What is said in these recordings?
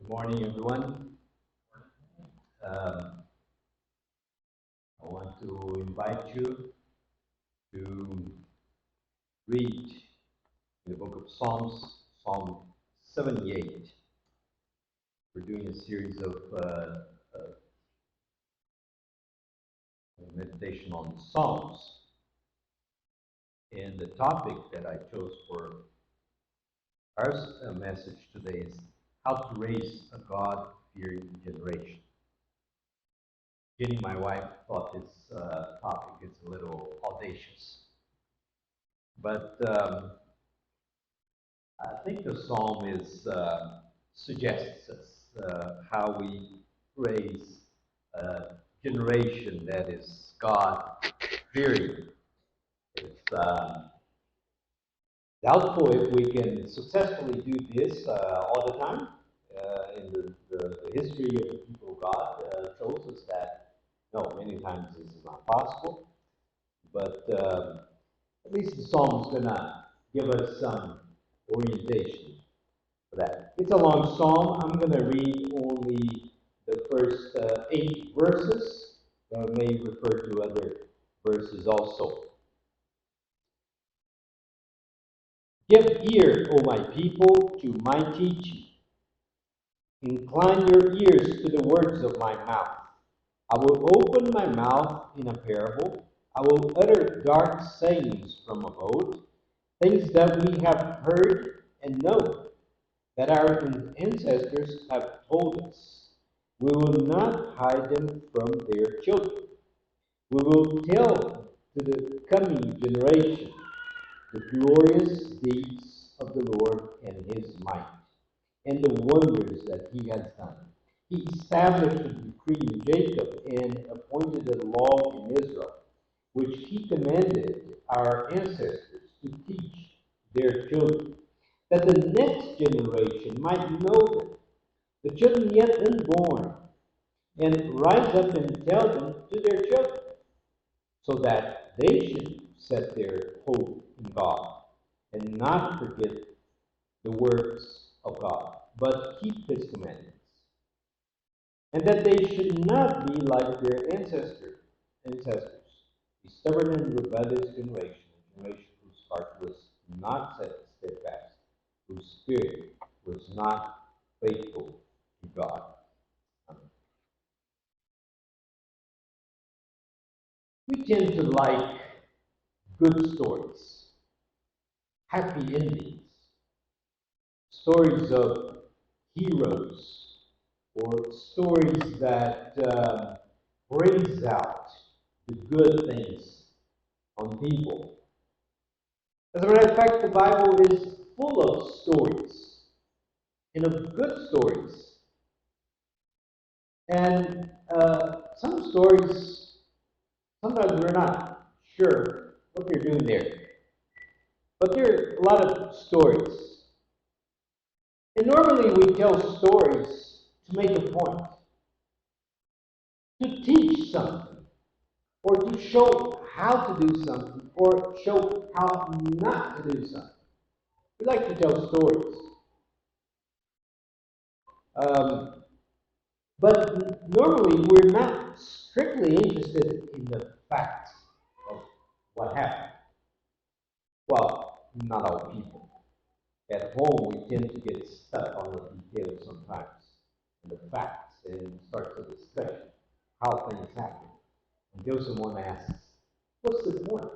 Good morning, everyone. Um, I want to invite you to read the book of Psalms, Psalm 78. We're doing a series of meditation on the Psalms. And the topic that I chose for our message today is how to raise a God-fearing generation. Jenny, my wife, thought this topic is a little audacious. But I think the psalm suggests us how we raise a generation that is God-fearing. It's doubtful if we can successfully do this all the time. In the history of the people of God shows us that, no, many times this is not possible. But at least the psalm is going to give us some orientation for that. It's a long psalm. I'm going to read only the first 8 verses. I may refer to other verses also. Give ear, O my people, to my teaching. Incline your ears to the words of my mouth. I will open my mouth in a parable. I will utter dark sayings from of old, things that we have heard and know, that our ancestors have told us. We will not hide them from their children. We will tell to the coming generation the glorious deeds of the Lord and his might, and the wonders that he has done. He established a decree in Jacob and appointed a law in Israel, which he commanded our ancestors to teach their children, that the next generation might know them, the children yet unborn, and rise up and tell them to their children, so that they should set their hope in God and not forget the works of God, but keep his commandments. And that they should not be like their ancestors, a stubborn and rebellious generation, a generation whose heart was not steadfast, whose spirit was not faithful to God. Amen. We tend to like good stories, happy endings, stories of heroes, or stories that brings out the good things on people. As a matter of fact, the Bible is full of stories, and of good stories. And some stories, sometimes we're not sure what they're doing there. But there are a lot of stories. And normally we tell stories to make a point, to teach something, or to show how to do something, or show how not to do something. We like to tell stories. But normally we're not strictly interested in the facts of what happened. Well, not all people. At home, we tend to get stuck on the details sometimes, and the facts, and start the discussion, how things happen. Until someone asks, what's the point?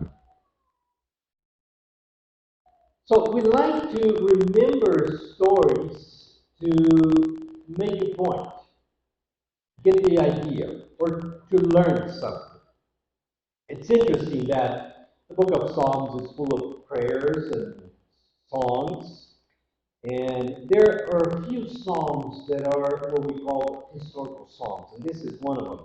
So we like to remember stories to make a point, get the idea, or to learn something. It's interesting that the book of Psalms is full of prayers and songs, and there are a few psalms that are what we call historical psalms, and this is one of them,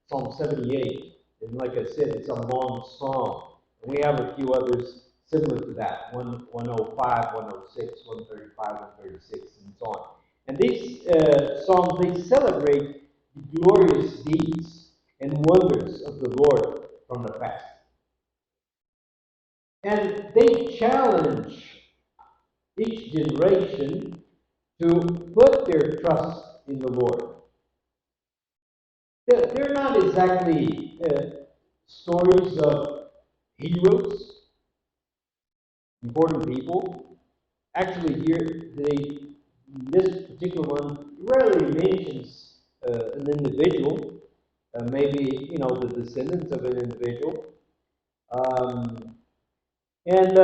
Psalm 78. And like I said, it's a long psalm. And we have a few others similar to that, 105, 106, 135, 136, and so on. And these psalms, they celebrate the glorious deeds and wonders of the Lord from the past. And they challenge each generation to put their trust in the Lord. They're not exactly stories of heroes, important people. Actually, here, this particular one rarely mentions an individual, maybe, the descendants of an individual. Um, and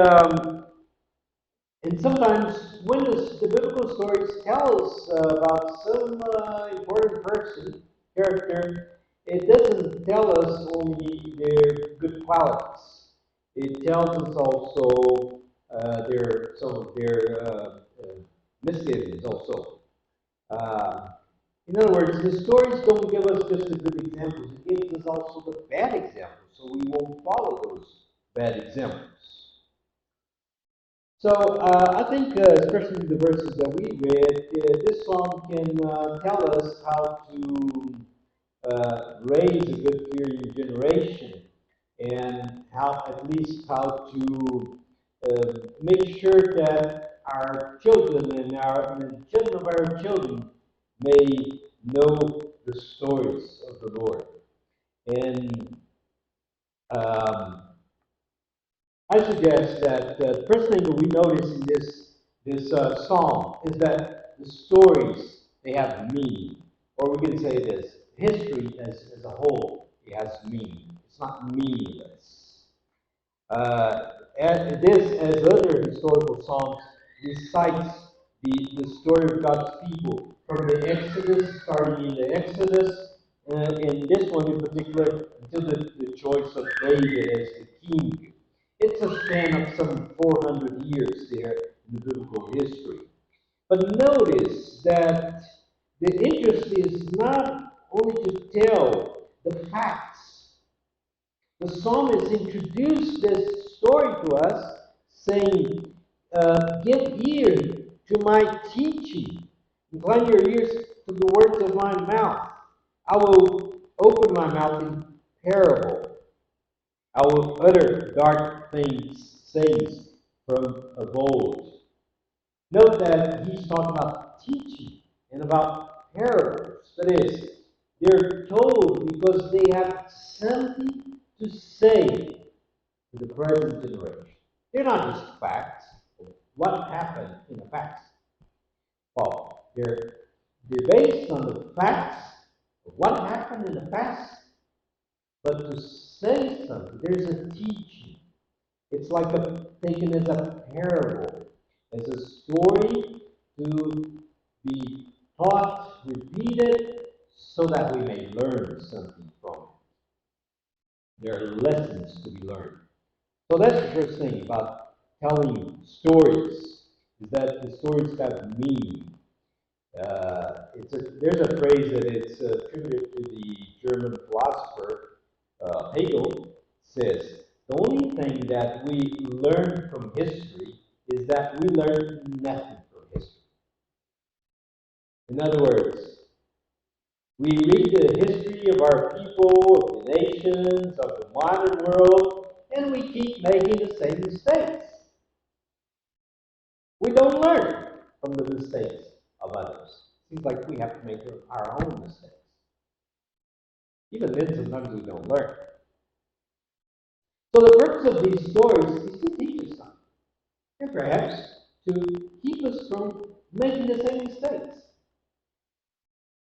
And sometimes when the biblical stories tell us about some important person, character, it doesn't tell us only their good qualities. It tells us also some of their misgivings also. Uh, in other words, the stories don't give us just the good examples. It gives us also the bad examples, so we won't follow those bad examples. So I think, especially the verses that we read, this psalm can tell us how to raise a good fearing generation, and how, at least, how to make sure that our children and the children of our children may know the stories of the Lord. And um, I suggest that the first thing that we notice in this psalm is that the stories, they have meaning, or we can say this: history as a whole, it has meaning. It's not meaningless. And this, as other historical psalms, recites the story of God's people from the Exodus, starting in the Exodus, and this one in particular, until the choice of David as the king. It's a span of some 400 years there in the biblical history. But notice that the interest is not only to tell the facts. The psalmist introduced this story to us, saying, give ear to my teaching, incline your ears to the words of my mouth. I will open my mouth in parable. I will utter dark sayings from of old. Note that he's talking about teaching and about parables. That is, they're told because they have something to say to the present generation. They're not just facts. What happened in the past? Well, they're based on the facts of what happened in the past, but to say something, there's a teaching. It's like taken as a parable, as a story to be taught, repeated, so that we may learn something from it. There are lessons to be learned. So that's the first thing about telling stories, is that the stories have meaning. There's a phrase that it's attributed to the German philosopher Hegel. Says the only thing that we learn from history is that we learn nothing from history. In other words, we read the history of our people, of the nations, of the modern world, and we keep making the same mistakes. We don't learn from the mistakes of others. Seems like we have to make our own mistakes. Even then, sometimes we don't learn. So the purpose of these stories is to teach us something, and perhaps to keep us from making the same mistakes.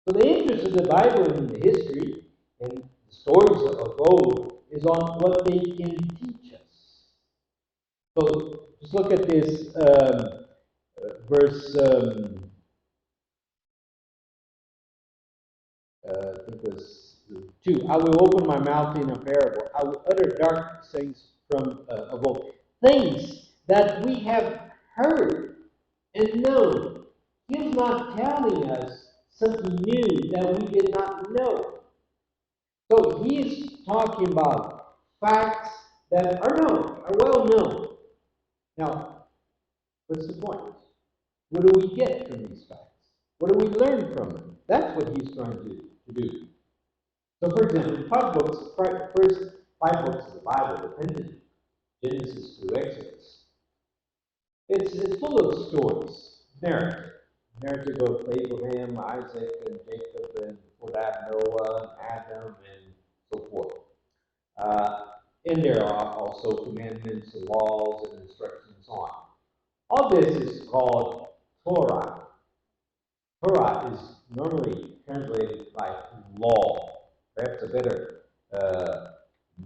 So the interest of the Bible and the history and the stories of old is on what they can teach us. So just look at this verse. I think it was 2. I will open my mouth in a parable. I will utter dark sayings from of old. Things that we have heard and known. He's not telling us something new that we did not know. So he's talking about facts that are known, are well known. Now, what's the point? What do we get from these facts? What do we learn from them? That's what he's trying to do. So, for example, first 5 books of the Bible, the Pentateuch, Genesis to Exodus, it's full of stories, narrative. narrative of Abraham, Isaac, and Jacob, and before that Noah, and Adam, and so forth. And there are also commandments, and laws, and instructions, and so on. All this is called Torah. Torah is normally translated by law. Perhaps a better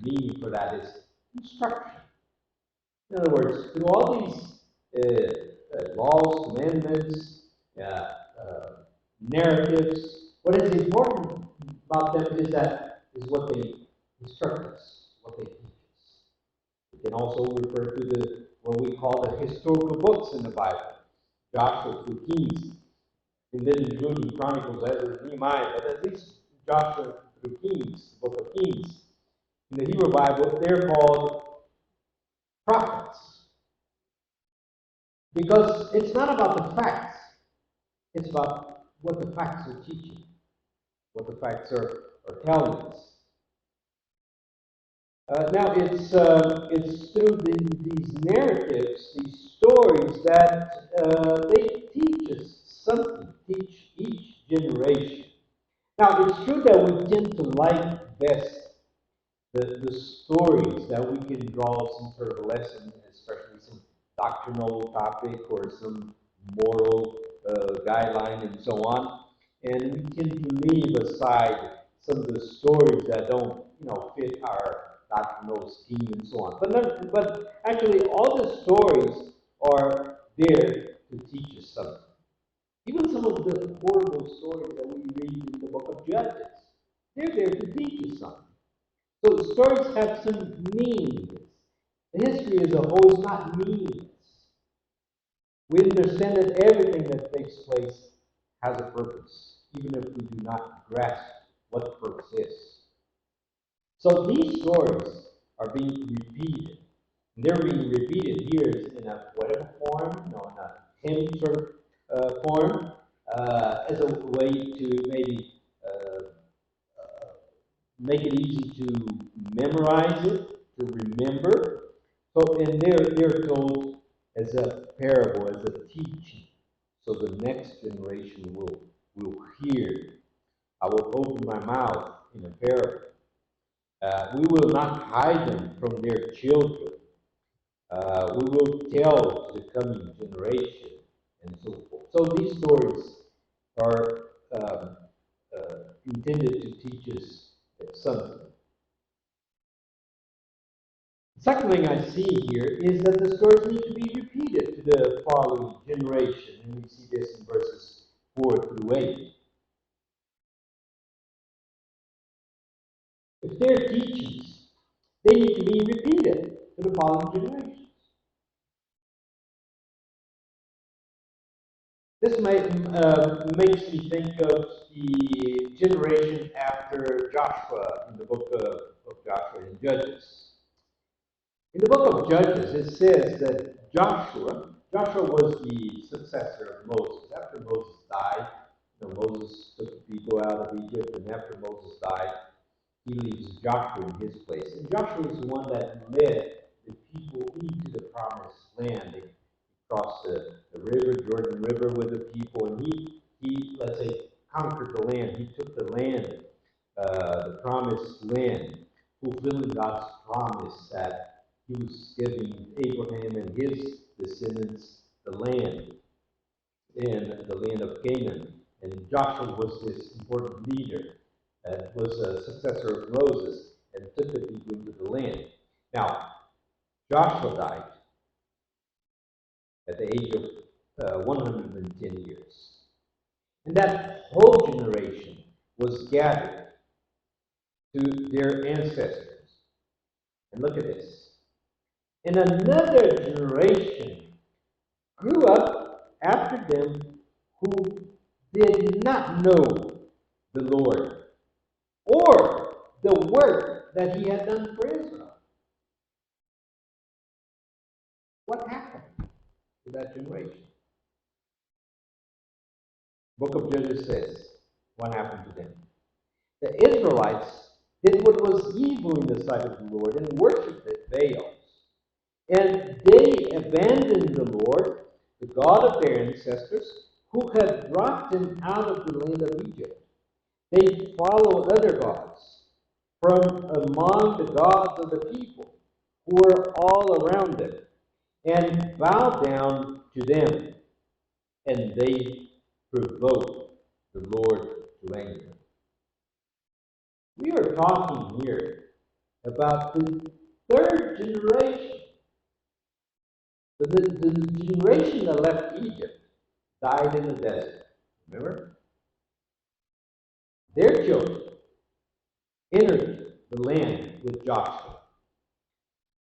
meaning for that is instruction. In other words, through all these laws, commandments, narratives, what is important about them is what they instruct us, what they teach us. We can also refer to what we call the historical books in the Bible, Joshua through Kings, and then including Chronicles, Ezra, Nehemiah, but at least Joshua through Kings, the book of Kings. In the Hebrew Bible, they're called prophets. Because it's not about the facts, it's about what the facts are teaching, what the facts are telling us. Now, it's through these narratives, these stories, that they teach us something, teach each generation. Now, it's true that we tend to like best the stories that we can draw some sort of lesson, especially some doctrinal topic or some moral guideline and so on. And we tend to leave aside some of the stories that don't, fit our doctrinal scheme and so on. But actually, all the stories are there to teach us something. Even some of the horrible stories that we read in the book of Judges, they're there to teach us something. So stories have some meaning. The history as a whole is not meaningless. We understand that everything that takes place has a purpose, even if we do not grasp what the purpose is. So these stories are being repeated. And they're being repeated here in a poetical form, in a hymn sort of form, as a way to maybe make it easy to memorize it, to remember. So, and they're told as a parable, as a teaching, so the next generation will hear. I will open my mouth in a parable. We will not hide them from their children. We will tell to the coming generation, and so forth. So these stories are intended to teach us something. The second thing I see here is that the stories need to be repeated to the following generation, and we see this in verses 4 through 8. If they're teachings, they need to be repeated to the following generations. This makes me think of the generation after Joshua in the book of Joshua and Judges. In the book of Judges, it says that Joshua was the successor of Moses. After Moses died, Moses took the people out of Egypt, and after Moses died, he leaves Joshua in his place. And Joshua is the one that led the people into the promised land. They crossed the river, Jordan River, with the people, and he let's say, conquered the land. He took the land, the promised land, fulfilling God's promise that he was giving Abraham and his descendants the land, and the land of Canaan. And Joshua was this important leader, was a successor of Moses, and took the people into the land. Now, Joshua died at the age of 110 years. And that whole generation was gathered to their ancestors. And look at this. And another generation grew up after them who did not know the Lord or the work that he had done for Israel. What happened to that generation? Book of Judges says what happened to them. The Israelites did what was evil in the sight of the Lord and worshipped Baals. And they abandoned the Lord, the God of their ancestors, who had brought them out of the land of Egypt. They followed other gods from among the gods of the people who were all around them, and bowed down to them, and they provoked the Lord to anger. We are talking here about the third generation. The generation that left Egypt died in the desert. Remember? Their children entered the land with Joshua,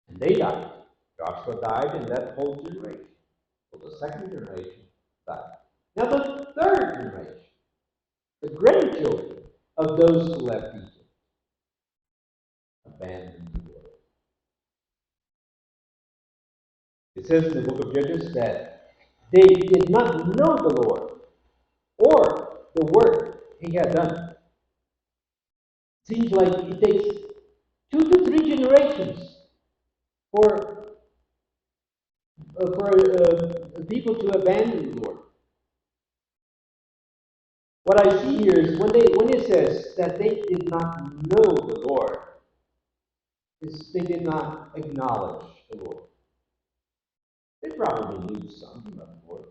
and they died. Joshua died, and that whole generation. Well, the second generation died. Now the third generation, the grandchildren of those who left Egypt, abandoned the Lord. It says in the book of Judges that they did not know the Lord or the work he had done. It seems like it takes 2 to 3 generations for people to abandon the Lord. What I see here is when it says that they did not know the Lord, is they did not acknowledge the Lord. They probably knew something about the Lord,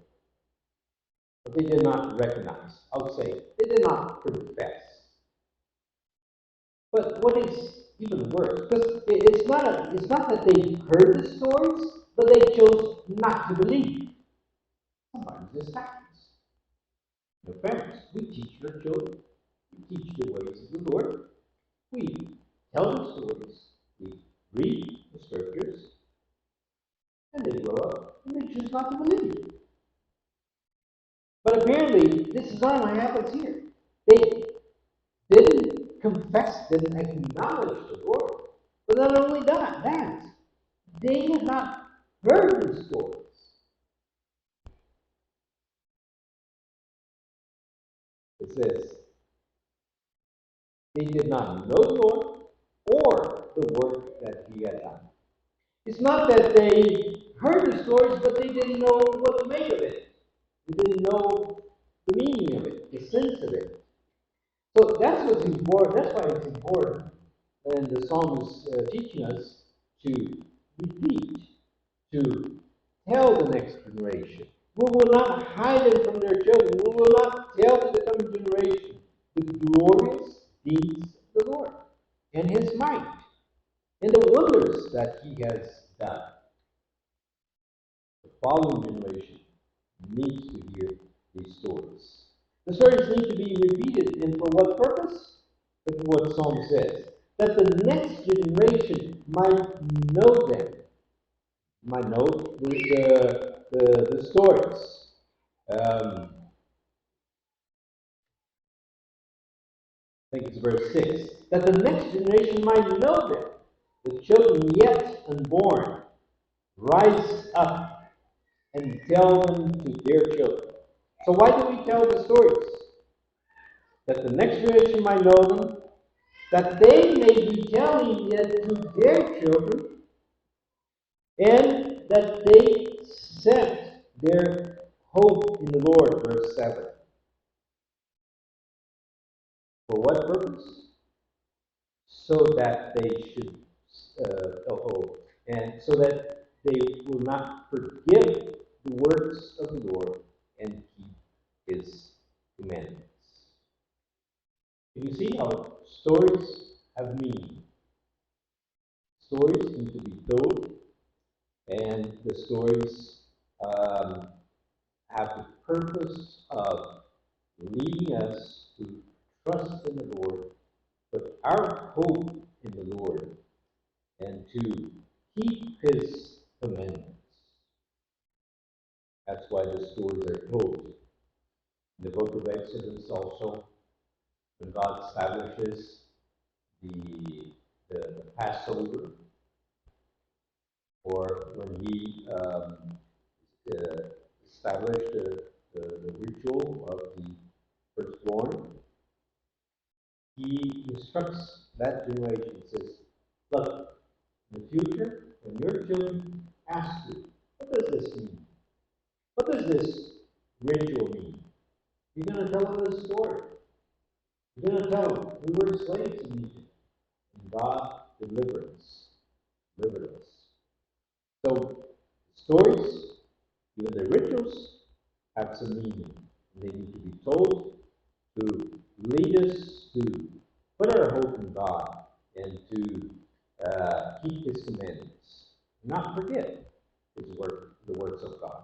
but they did not recognize. I would say they did not confess. But what is even worse, because it's not that they heard the stories, but they chose not to believe. Sometimes this happens. The parents, we teach our children, we teach the ways of the Lord, we tell them stories, we read the scriptures, and they grow up and they choose not to believe. But apparently, this is not what happens here. They didn't confess, didn't acknowledge the Lord. But not only that, they had not heard the stories. It says, they did not know the Lord or the work that he had done. It's not that they heard the stories, but they didn't know what to make of it. They didn't know the meaning of it, the sense of it. So that's what's important. That's why it's important, and the psalm is teaching us to repeat, to tell the next generation. We will not hide it from their children. We will not tell to the coming generation the glorious deeds of the Lord and his might and the wonders that he has done. The following generation needs to hear these stories. The stories need to be repeated, and for what purpose? Look at what Psalm says. That the next generation might know them, might know the stories. I think it's verse 6. That the next generation might know them, the children yet unborn, rise up and tell them to their children. So why do we tell the stories? That the next generation might know them, that they may be telling it to their children, and that they set their hope in the Lord, verse 7. For what purpose? So that they should, and so that they will not forget the works of the Lord and keep his commandments. You see how stories have meaning. Stories need to be told, and the stories have the purpose of leading us to trust in the Lord, put our hope in the Lord, and to keep his commandments. That's why the stories are told. In the book of Exodus also, when God establishes the Passover, or when he established the ritual of the firstborn, he instructs that generation. He says, look, in the future, when your children ask you, what does this mean? What does this ritual mean? You're going to tell them the story. You're going to tell them we were slaves in Egypt, and God delivered us. So stories, even the rituals, have some meaning. They need to be told to lead us to put our hope in God and to keep His commandments, not forget His work, the works of God.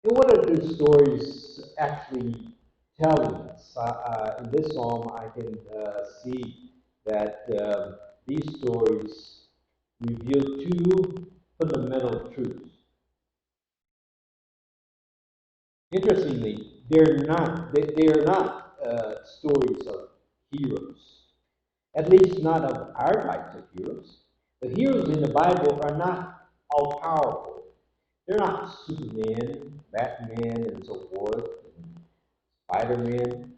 And what are the stories actually telling us? In this psalm, I can see that these stories reveal two fundamental truths. Interestingly, they are not stories of heroes, at least not of our types of heroes. The heroes in the Bible are not all powerful. They're not Superman, Batman, and so forth, and Spider-Man.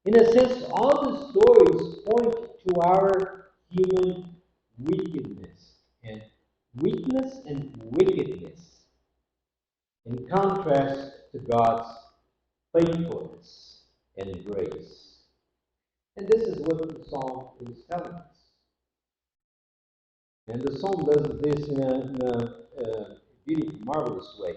In a sense, all the stories point to our human wickedness and wickedness, in contrast to God's faithfulness and grace. And this is what the psalm is telling us. And the psalm does this in a beautiful, marvelous way.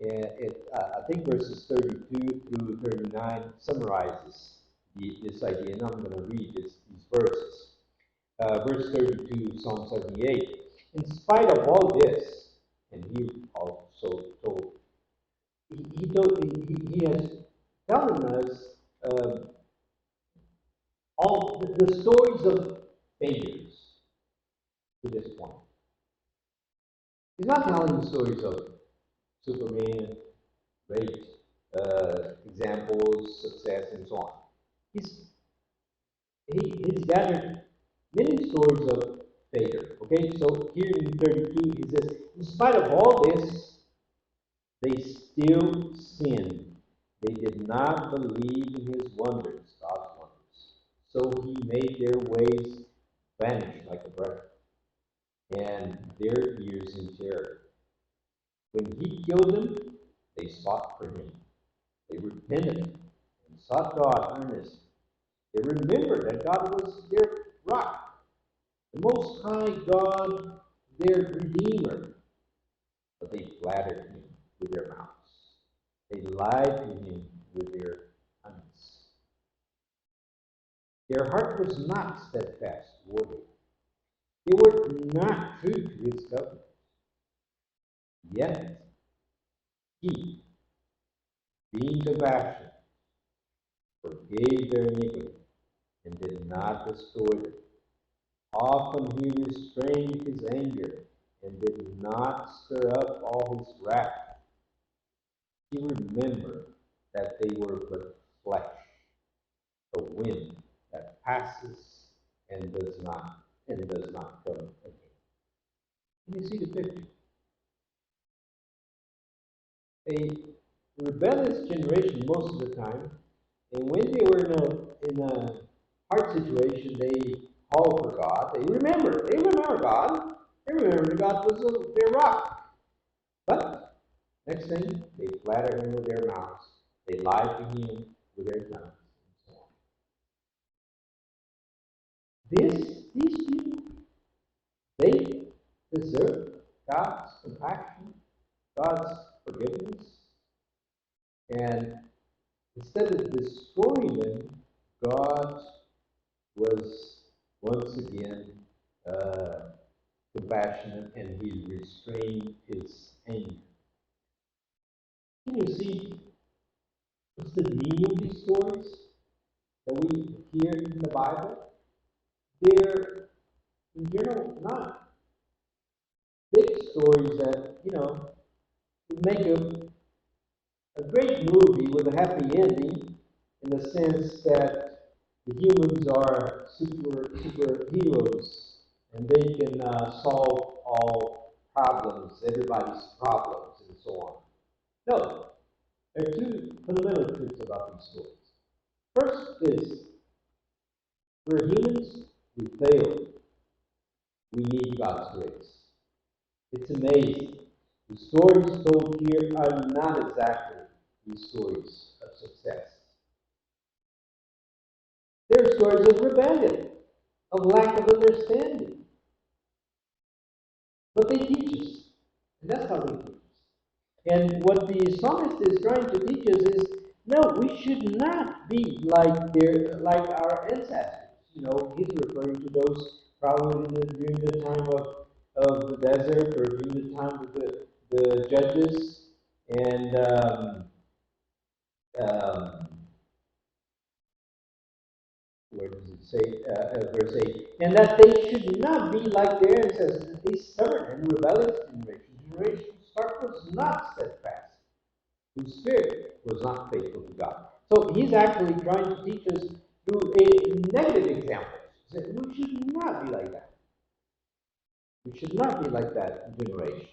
I think verses 32 through 39 summarizes this idea, and I'm going to read these verses. Verse 32, Psalm 78. In spite of all this, and he also told, he has telling us all the stories of failures to this point. He's not telling the stories of Superman, great examples, success, and so on. He's gathered many stories of failure. Okay, so here in 32, he says, in spite of all this, they still sinned. They did not believe in his wonders, God's wonders. So he made their ways vanish like a breath, and their ears in terror. When he killed them, they sought for him. They repented and sought God earnestly. They remembered that God was their rock, the Most High God, their Redeemer. But they flattered him with their mouths. They lied to him with their tongues. Their heart was not steadfast toward him. They were not true to his covenant. Yet he, being compassionate, forgave their iniquity and did not destroy them. Often he restrained his anger and did not stir up all his wrath. He remembered that they were but flesh, a wind that passes and does not come again. Can you see the picture? A rebellious generation most of the time, and when they were in a hard situation, they called for God. They remember God. They remember God was their rock. But next thing, they flatter him with their mouths. They lie to him with their tongues, and so on. These people, they deserve God's compassion, God's forgiveness, and instead of destroying them, God was once again compassionate, and he restrained his anger. Can you see what's the meaning of these stories that we hear in the Bible? They're, in general, not big stories that, would make a great movie with a happy ending in the sense that the humans are superheroes and they can solve all problems, everybody's problems, and so on. No, there are two fundamental truths about these stories. First is, we're humans, we fail. We need God's grace. It's amazing The stories told here are not exactly the stories of success. They're stories of rebellion, of lack of understanding. But they teach us. And that's how they teach us. And what the psalmist is trying to teach us is no, we should not be like our ancestors. You know, he's referring to those probably during the time of the desert or during the time of the judges. And um, where does it say, verse 8? And that they should not be like their ancestors, a stubborn and rebellious generation. Generation Spark was not steadfast, whose spirit was not faithful to God. So he's actually trying to teach us through a negative example. We should not be like that. We should not be like that generation.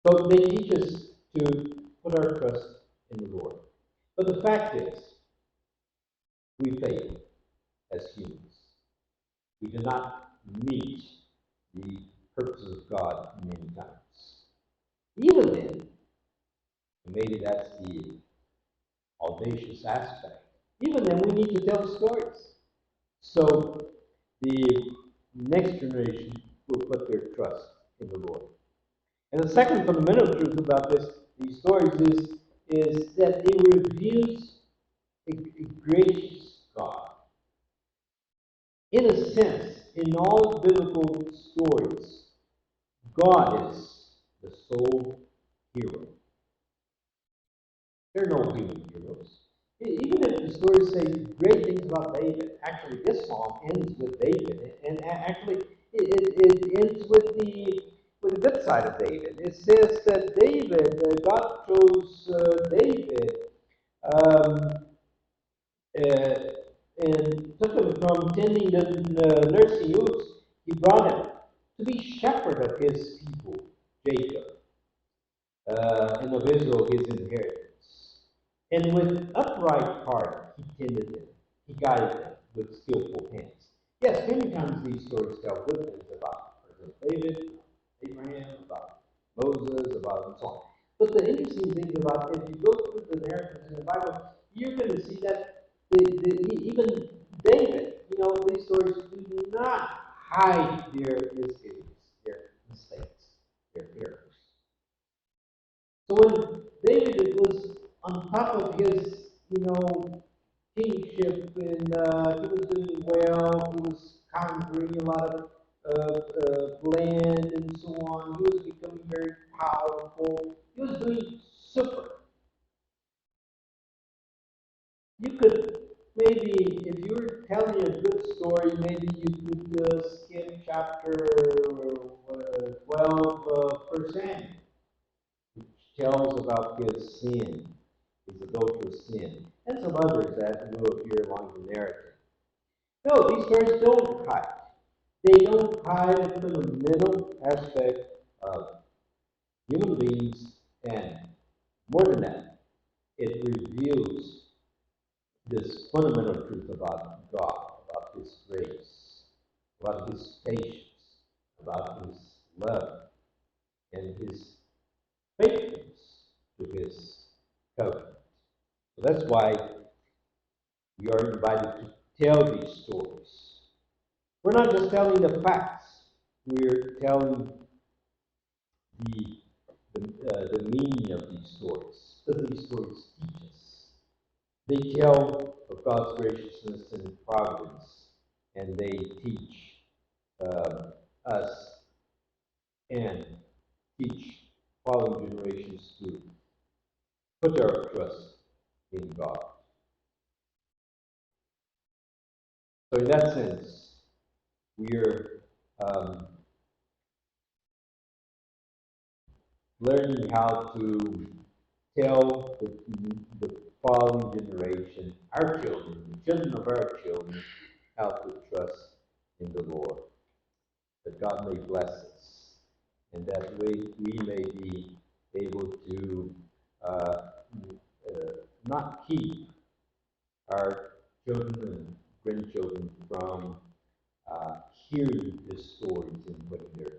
So they teach us to put our trust in the Lord. But the fact is, we fail as humans. We do not meet the purposes of God many times. Even then, maybe that's the audacious aspect. Even then, we need to tell stories. So the next generation will put their trust in the Lord. And the second fundamental truth about these stories is that it reveals a gracious God. In a sense, in all biblical stories, God is the sole hero. There are no human heroes. Even if the stories say great things about David, actually this psalm ends with David, and actually it ends with the good side of David. It says that David, God chose David um, uh, and took him from tending the nursing ewes. He brought him to be shepherd of his people, Jacob, and of Israel, his inheritance. And with upright heart he tended them. He guided them with skillful hands. Yes, many times these stories tell good things about President David, Abraham, about Moses, about and so on. But the interesting thing about if you go through the narratives in the Bible, you're going to see that even David, you know, these stories do not hide their misgivings, their mistakes, their errors. So when David was on top of his, you know, kingship, and he was doing well, he was conquering a lot of land and so on. He was becoming very powerful. He was doing super. You could maybe, if you were telling a good story, maybe you could skip chapter 12%, which tells about his sin, his adulterous sin, and some others that will appear along the narrative. No, these stories don't hide. They don't hide a fundamental aspect of human beings, and more than that, it reveals this fundamental truth about God, about His grace, about His patience, about His love, and His faithfulness to His covenant. So that's why we are invited to tell these stories. We're not just telling the facts, we're telling the, the meaning of these stories. What do these stories teach us? They tell of God's graciousness and providence, and they teach us and teach following generations to put our trust in God. So, in that sense, we're learning how to tell the following generation, our children, the children of our children, how to trust in the Lord. That God may bless us, and that we may be able to uh, not keep our children and grandchildren from hearing the stories and putting their